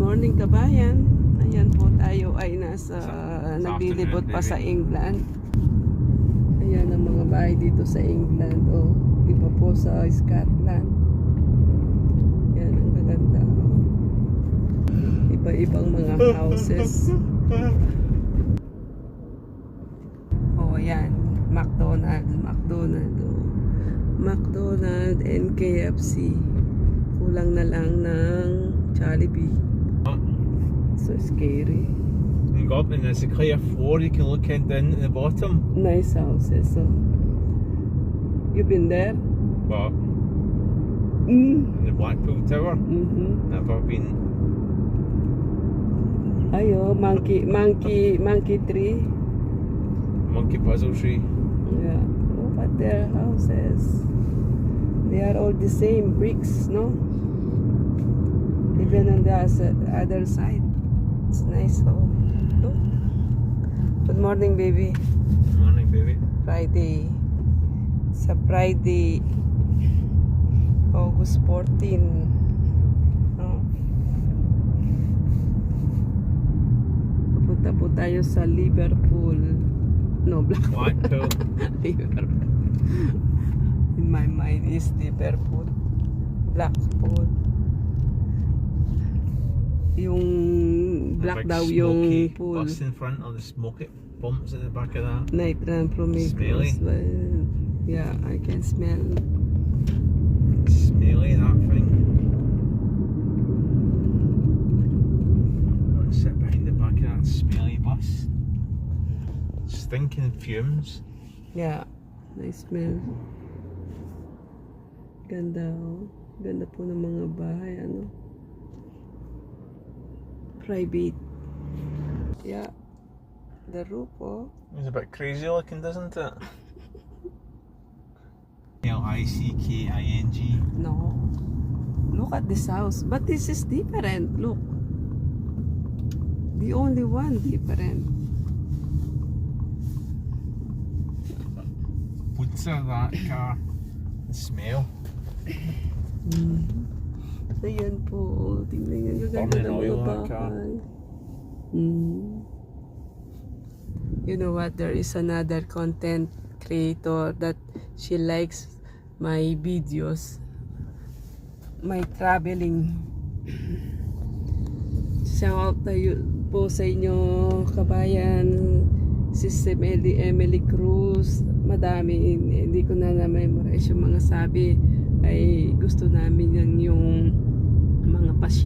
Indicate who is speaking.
Speaker 1: morning kabayan. Ayan po, tayo ay nasa naglilibot pa sa England. Ayan ang mga bahay dito sa England. O, iba po sa Scotland. Ayan ang gaganda. Iba-ibang mga houses. O, ayan. McDonald and KFC. Kulang na lang ng Jollibee. So scary.
Speaker 2: And go up and there's a clear floor you can look in down at the bottom.
Speaker 1: Nice houses. So. You've been there?
Speaker 2: But
Speaker 1: Mm.
Speaker 2: in the Blackpool Tower, never been.
Speaker 1: Ayo, monkey tree.
Speaker 2: Monkey Puzzle Tree.
Speaker 1: Yeah. Look at their houses. They are all the same bricks, no? Even on the other side. It's nice. Oh, look. Good morning, baby.
Speaker 2: Morning, baby.
Speaker 1: Friday. It's a Friday, August 14. Oh. Pupunta po tayo sa Liverpool. No,
Speaker 2: Blackpool.
Speaker 1: Liverpool. In my mind is Liverpool. Blackpool. Yung black daw yung pool.
Speaker 2: Bus in front of the smoky bumps at the back of that.
Speaker 1: Night run from
Speaker 2: Smelly.
Speaker 1: Yeah, I can smell.
Speaker 2: Smelly, that thing. Sit behind the back of that smelly bus. Stinking fumes.
Speaker 1: Yeah, nice smell. Ganda, oh. Ganda po ng mga bahay, ano. Private. Yeah. The roof, oh.
Speaker 2: It's a bit crazy looking, doesn't it? L-I-C-K-I-N-G.
Speaker 1: No. Look at this house. But this is different. Look. The only one different.
Speaker 2: What's that car? The smell.
Speaker 1: Ayan po. Tingnan nyo. Gaganda ng mga bahay. You know what? There is another content creator that she likes my videos. My traveling. Shout out tayo po sa inyo, kabayan. Sister Emily Cruz. Madami. Hindi ko na na-memorize yung mga sabi. Ay gusto namin yung mga pasyon.